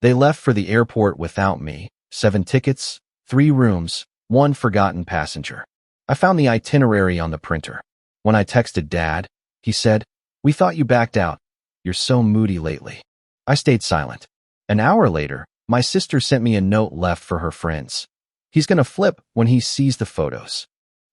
They left for the airport without me. 7 tickets, 3 rooms, 1 forgotten passenger. I found the itinerary on the printer. When I texted Dad, he said, "We thought you backed out. You're so moody lately." I stayed silent. An hour later, my sister sent me a note left for her friends. "He's gonna flip when he sees the photos."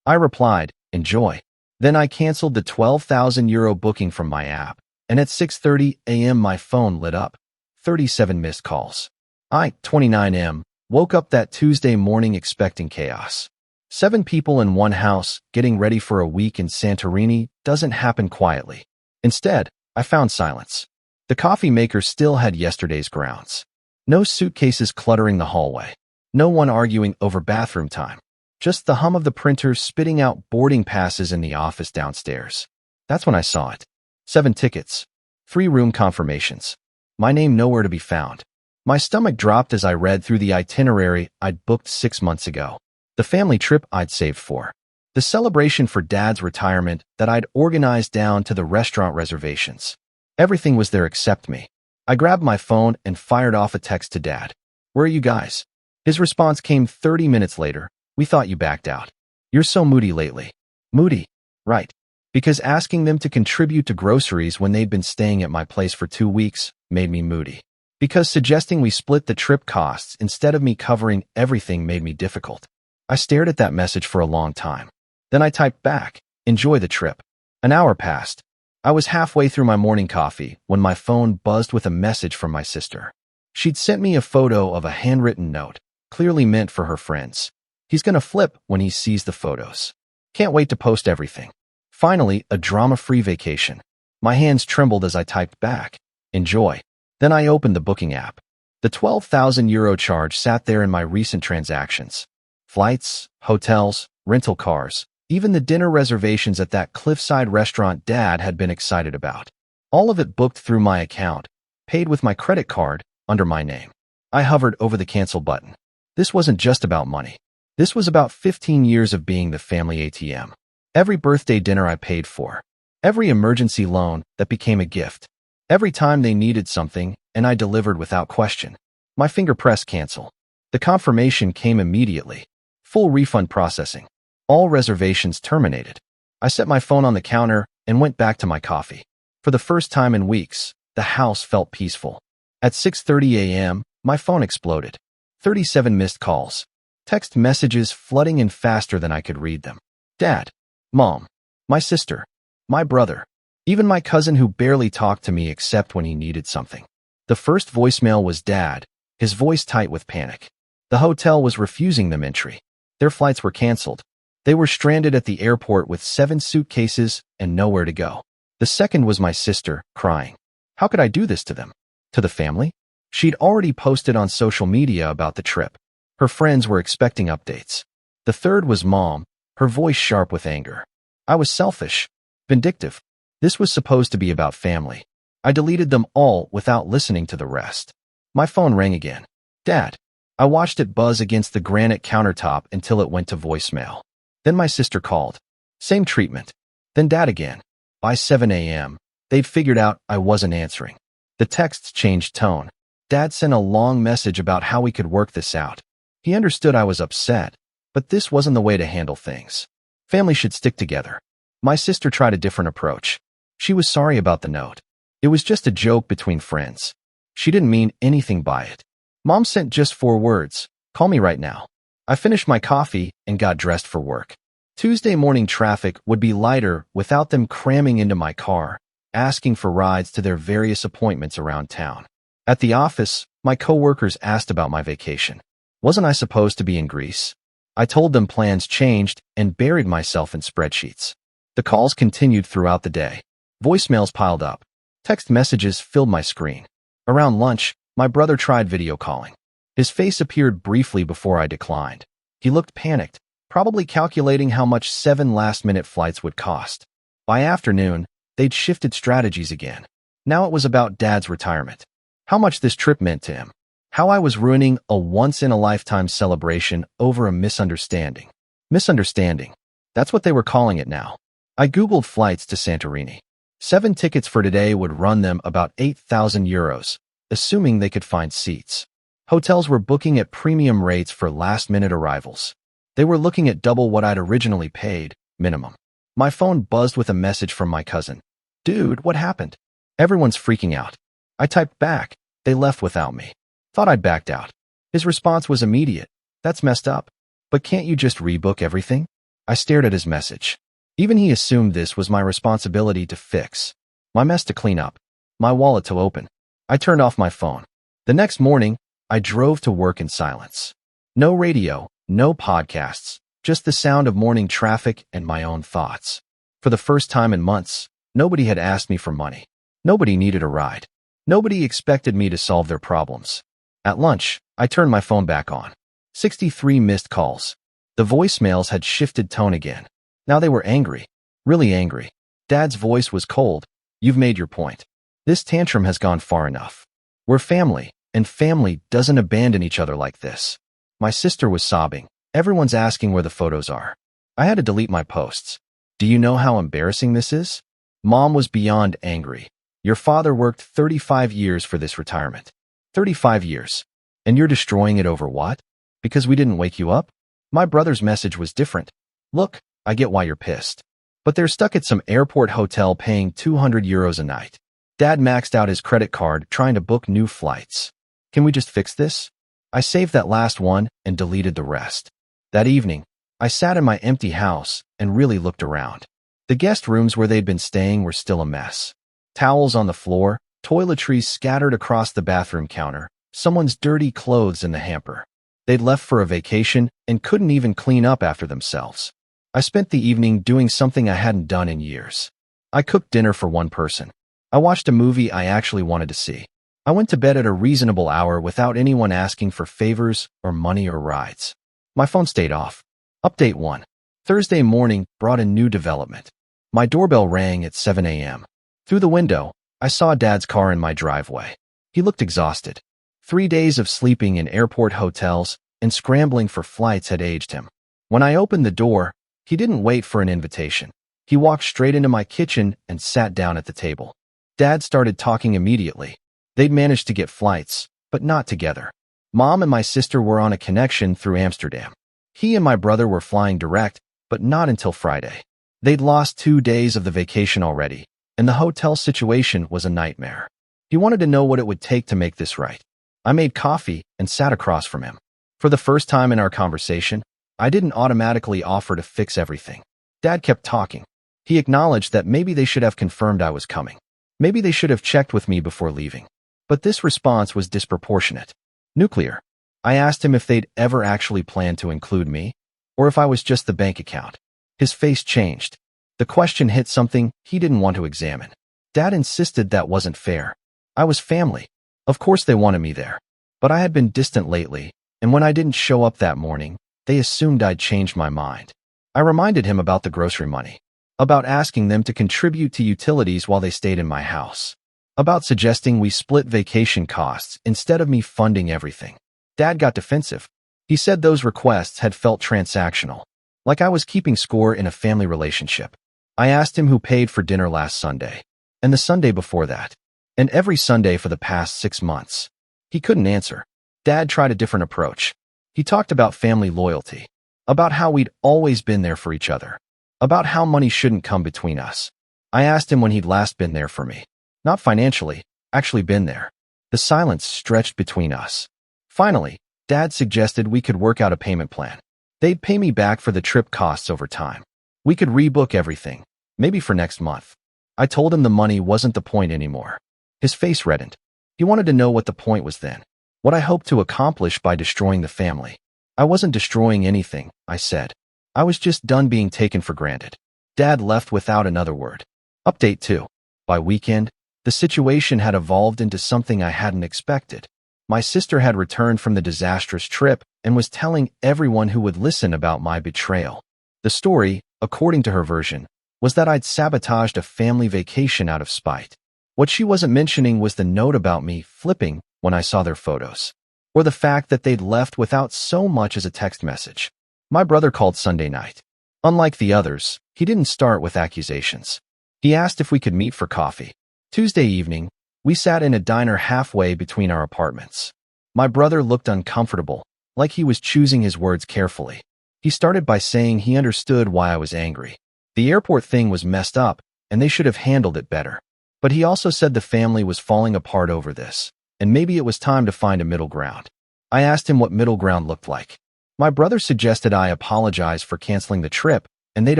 I replied, "Enjoy." Then I canceled the €12,000 booking from my app, and at 6:30 a.m. my phone lit up. 37 missed calls. I, 29M, woke up that Tuesday morning expecting chaos. 7 people in one house getting ready for a week in Santorini doesn't happen quietly. Instead, I found silence. The coffee maker still had yesterday's grounds. No suitcases cluttering the hallway. No one arguing over bathroom time. Just the hum of the printer spitting out boarding passes in the office downstairs. That's when I saw it. 7 tickets. 3 room confirmations. My name nowhere to be found. My stomach dropped as I read through the itinerary I'd booked 6 months ago. The family trip I'd saved for. The celebration for Dad's retirement that I'd organized down to the restaurant reservations. Everything was there except me. I grabbed my phone and fired off a text to Dad. "Where are you guys?" His response came 30 minutes later. "We thought you backed out. You're so moody lately." Moody? Right. Because asking them to contribute to groceries when they'd been staying at my place for 2 weeks made me moody. Because suggesting we split the trip costs instead of me covering everything made me difficult. I stared at that message for a long time. Then I typed back, "Enjoy the trip." An hour passed. I was halfway through my morning coffee when my phone buzzed with a message from my sister. She'd sent me a photo of a handwritten note, clearly meant for her friends. "He's gonna flip when he sees the photos. Can't wait to post everything. Finally, a drama-free vacation." My hands trembled as I typed back, "Enjoy." Then I opened the booking app. The €12,000 charge sat there in my recent transactions. Flights, hotels, rental cars, even the dinner reservations at that cliffside restaurant Dad had been excited about. All of it booked through my account, paid with my credit card, under my name. I hovered over the cancel button. This wasn't just about money. This was about 15 years of being the family ATM. Every birthday dinner I paid for. Every emergency loan that became a gift. Every time they needed something, and I delivered without question. My finger pressed cancel. The confirmation came immediately. Full refund processing. All reservations terminated. I set my phone on the counter and went back to my coffee. For the first time in weeks, the house felt peaceful. At 6:30 a.m., my phone exploded. 37 missed calls. Text messages flooding in faster than I could read them. Dad, Mom, my sister, my brother, even my cousin who barely talked to me except when he needed something. The first voicemail was Dad, his voice tight with panic. The hotel was refusing them entry. Their flights were canceled. They were stranded at the airport with 7 suitcases and nowhere to go. The second was my sister, crying. How could I do this to them? To the family? She'd already posted on social media about the trip. Her friends were expecting updates. The third was Mom, her voice sharp with anger. I was selfish, vindictive. This was supposed to be about family. I deleted them all without listening to the rest. My phone rang again. Dad. I watched it buzz against the granite countertop until it went to voicemail. Then my sister called. Same treatment. Then Dad again. By 7 a.m., they'd figured out I wasn't answering. The texts changed tone. Dad sent a long message about how we could work this out. He understood I was upset, but this wasn't the way to handle things. Family should stick together. My sister tried a different approach. She was sorry about the note. It was just a joke between friends. She didn't mean anything by it. Mom sent just 4 words. Call me right now. I finished my coffee and got dressed for work. Tuesday morning traffic would be lighter without them cramming into my car, asking for rides to their various appointments around town. At the office, my coworkers asked about my vacation. Wasn't I supposed to be in Greece? I told them plans changed and buried myself in spreadsheets. The calls continued throughout the day. Voicemails piled up. Text messages filled my screen. Around lunch, my brother tried video calling. His face appeared briefly before I declined. He looked panicked, probably calculating how much 7 last-minute flights would cost. By afternoon, they'd shifted strategies again. Now it was about Dad's retirement. How much this trip meant to him. How I was ruining a once-in-a-lifetime celebration over a misunderstanding. Misunderstanding. That's what they were calling it now. I Googled flights to Santorini. 7 tickets for today would run them about €8,000. assuming they could find seats. Hotels were booking at premium rates for last-minute arrivals. They were looking at double what I'd originally paid, minimum. My phone buzzed with a message from my cousin. "Dude, what happened?" "Everyone's freaking out." I typed back. "They left without me. Thought I'd backed out." His response was immediate. "That's messed up. But can't you just rebook everything?" I stared at his message. Even he assumed this was my responsibility to fix. My mess to clean up. My wallet to open. I turned off my phone. The next morning, I drove to work in silence. No radio, no podcasts, just the sound of morning traffic and my own thoughts. For the first time in months, nobody had asked me for money. Nobody needed a ride. Nobody expected me to solve their problems. At lunch, I turned my phone back on. 63 missed calls. The voicemails had shifted tone again. Now they were angry. Really angry. Dad's voice was cold. "You've made your point. This tantrum has gone far enough. We're family, and family doesn't abandon each other like this." My sister was sobbing. "Everyone's asking where the photos are." I had to delete my posts. "Do you know how embarrassing this is?" Mom was beyond angry. "Your father worked 35 years for this retirement. 35 years. And you're destroying it over what? Because we didn't wake you up?" My brother's message was different. "Look, I get why you're pissed. But they're stuck at some airport hotel paying €200 a night. Dad maxed out his credit card trying to book new flights. Can we just fix this?" I saved that last one and deleted the rest. That evening, I sat in my empty house and really looked around. The guest rooms where they'd been staying were still a mess. Towels on the floor, toiletries scattered across the bathroom counter, someone's dirty clothes in the hamper. They'd left for a vacation and couldn't even clean up after themselves. I spent the evening doing something I hadn't done in years. I cooked dinner for one person. I watched a movie I actually wanted to see. I went to bed at a reasonable hour without anyone asking for favors or money or rides. My phone stayed off. Update 1. Thursday morning brought a new development. My doorbell rang at 7 a.m. Through the window, I saw Dad's car in my driveway. He looked exhausted. 3 days of sleeping in airport hotels and scrambling for flights had aged him. When I opened the door, he didn't wait for an invitation. He walked straight into my kitchen and sat down at the table. Dad started talking immediately. They'd managed to get flights, but not together. Mom and my sister were on a connection through Amsterdam. He and my brother were flying direct, but not until Friday. They'd lost 2 days of the vacation already, and the hotel situation was a nightmare. He wanted to know what it would take to make this right. I made coffee and sat across from him. For the first time in our conversation, I didn't automatically offer to fix everything. Dad kept talking. He acknowledged that maybe they should have confirmed I was coming. Maybe they should have checked with me before leaving. But this response was disproportionate. Nuclear. I asked him if they'd ever actually planned to include me, or if I was just the bank account. His face changed. The question hit something he didn't want to examine. Dad insisted that wasn't fair. I was family. Of course they wanted me there. But I had been distant lately, and when I didn't show up that morning, they assumed I'd changed my mind. I reminded him about the grocery money, about asking them to contribute to utilities while they stayed in my house, about suggesting we split vacation costs instead of me funding everything. Dad got defensive. He said those requests had felt transactional, like I was keeping score in a family relationship. I asked him who paid for dinner last Sunday, and the Sunday before that, and every Sunday for the past 6 months. He couldn't answer. Dad tried a different approach. He talked about family loyalty, about how we'd always been there for each other, about how money shouldn't come between us. I asked him when he'd last been there for me. Not financially, actually been there. The silence stretched between us. Finally, Dad suggested we could work out a payment plan. They'd pay me back for the trip costs over time. We could rebook everything, maybe for next month. I told him the money wasn't the point anymore. His face reddened. He wanted to know what the point was then, what I hoped to accomplish by destroying the family. I wasn't destroying anything, I said. I was just done being taken for granted. Dad left without another word. Update 2. By weekend, the situation had evolved into something I hadn't expected. My sister had returned from the disastrous trip and was telling everyone who would listen about my betrayal. The story, according to her version, was that I'd sabotaged a family vacation out of spite. What she wasn't mentioning was the note about me flipping when I saw their photos, or the fact that they'd left without so much as a text message. My brother called Sunday night. Unlike the others, he didn't start with accusations. He asked if we could meet for coffee. Tuesday evening, We sat in a diner halfway between our apartments. My brother looked uncomfortable, like he was choosing his words carefully. He started by saying he understood why I was angry. The airport thing was messed up, and they should have handled it better. But he also said the family was falling apart over this, and maybe it was time to find a middle ground. I asked him what middle ground looked like. My brother suggested I apologize for canceling the trip, and they'd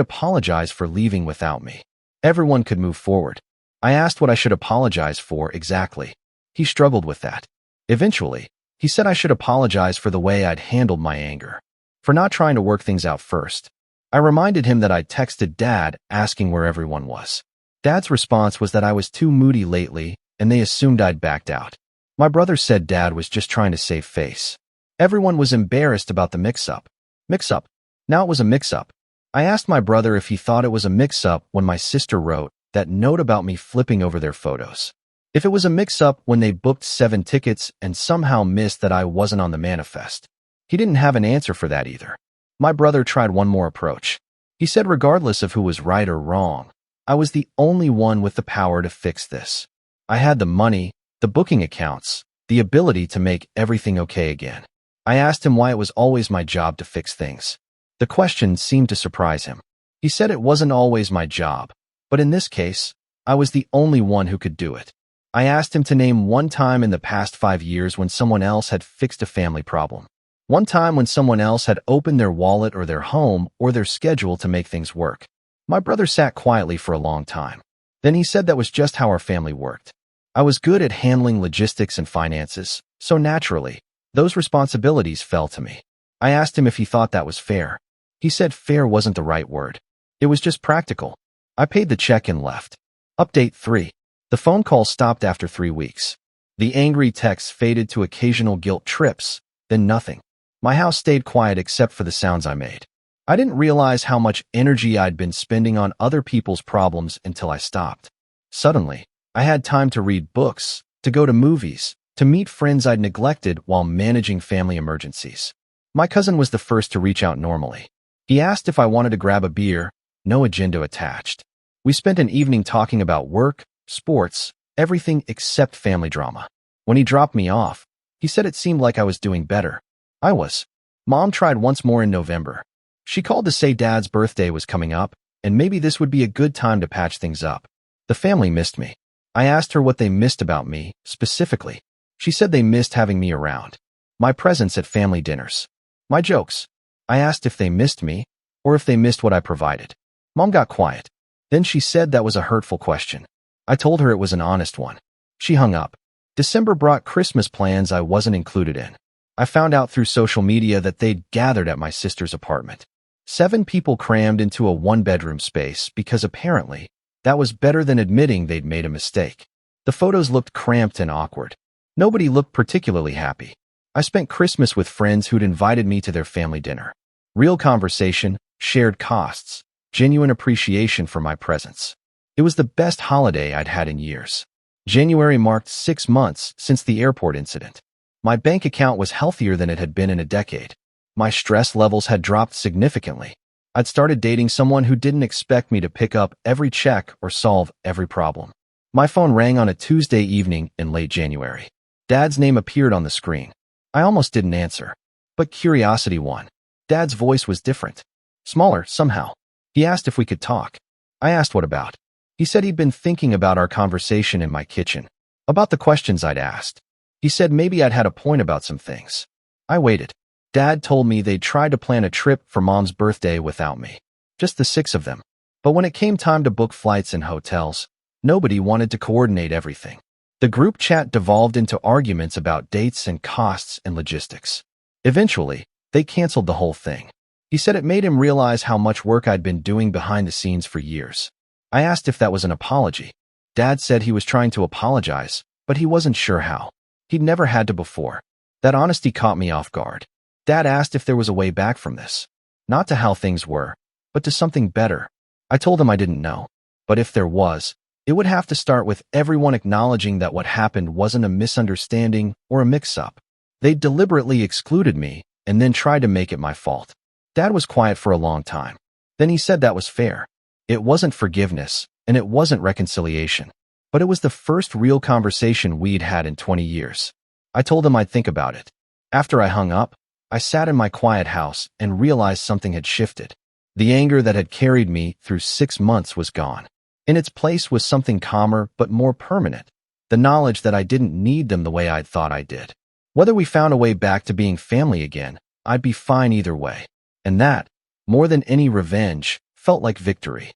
apologize for leaving without me. Everyone could move forward. I asked what I should apologize for exactly. He struggled with that. Eventually, he said I should apologize for the way I'd handled my anger, for not trying to work things out first. I reminded him that I'd texted Dad asking where everyone was. Dad's response was that I was too moody lately, and they assumed I'd backed out. My brother said Dad was just trying to save face. Everyone was embarrassed about the mix-up. Mix-up? Now it was a mix-up. I asked my brother if he thought it was a mix-up when my sister wrote that note about me flipping over their photos. If it was a mix-up when they booked 7 tickets and somehow missed that I wasn't on the manifest. He didn't have an answer for that either. My brother tried one more approach. He said regardless of who was right or wrong, I was the only one with the power to fix this. I had the money, the booking accounts, the ability to make everything okay again. I asked him why it was always my job to fix things. The question seemed to surprise him. He said it wasn't always my job, but in this case, I was the only one who could do it. I asked him to name one time in the past 5 years when someone else had fixed a family problem. One time when someone else had opened their wallet or their home or their schedule to make things work. My brother sat quietly for a long time. Then he said that was just how our family worked. I was good at handling logistics and finances, so naturally, those responsibilities fell to me. I asked him if he thought that was fair. He said fair wasn't the right word. It was just practical. I paid the check and left. Update 3. The phone call stopped after 3 weeks. The angry texts faded to occasional guilt trips, then nothing. My house stayed quiet except for the sounds I made. I didn't realize how much energy I'd been spending on other people's problems until I stopped. Suddenly, I had time to read books, to go to movies, to meet friends I'd neglected while managing family emergencies. My cousin was the first to reach out normally. He asked if I wanted to grab a beer, no agenda attached. We spent an evening talking about work, sports, everything except family drama. When he dropped me off, he said it seemed like I was doing better. I was. Mom tried once more in November. She called to say Dad's birthday was coming up, and maybe this would be a good time to patch things up. The family missed me. I asked her what they missed about me, specifically. She said they missed having me around. My presence at family dinners. My jokes. I asked if they missed me, or if they missed what I provided. Mom got quiet. Then she said that was a hurtful question. I told her it was an honest one. She hung up. December brought Christmas plans I wasn't included in. I found out through social media that they'd gathered at my sister's apartment. 7 people crammed into a 1-bedroom space because apparently that was better than admitting they'd made a mistake. The photos looked cramped and awkward. Nobody looked particularly happy. I spent Christmas with friends who'd invited me to their family dinner. Real conversation, shared costs, genuine appreciation for my presence. It was the best holiday I'd had in years. January marked 6 months since the airport incident. My bank account was healthier than it had been in a decade. My stress levels had dropped significantly. I'd started dating someone who didn't expect me to pick up every check or solve every problem. My phone rang on a Tuesday evening in late January. Dad's name appeared on the screen. I almost didn't answer, but curiosity won. Dad's voice was different. Smaller, somehow. He asked if we could talk. I asked what about. He said he'd been thinking about our conversation in my kitchen, about the questions I'd asked. He said maybe I'd had a point about some things. I waited. Dad told me they'd tried to plan a trip for Mom's birthday without me. Just the 6 of them. But when it came time to book flights and hotels, nobody wanted to coordinate everything. The group chat devolved into arguments about dates and costs and logistics. Eventually, they canceled the whole thing. He said it made him realize how much work I'd been doing behind the scenes for years. I asked if that was an apology. Dad said he was trying to apologize, but he wasn't sure how. He'd never had to before. That honesty caught me off guard. Dad asked if there was a way back from this. Not to how things were, but to something better. I told him I didn't know. But if there was, it would have to start with everyone acknowledging that what happened wasn't a misunderstanding or a mix-up. They deliberately excluded me and then tried to make it my fault. Dad was quiet for a long time. Then he said that was fair. It wasn't forgiveness, and it wasn't reconciliation. But it was the first real conversation we'd had in 20 years. I told him I'd think about it. After I hung up, I sat in my quiet house and realized something had shifted. The anger that had carried me through 6 months was gone. In its place was something calmer but more permanent, the knowledge that I didn't need them the way I'd thought I did. Whether we found a way back to being family again, I'd be fine either way. And that, more than any revenge, felt like victory.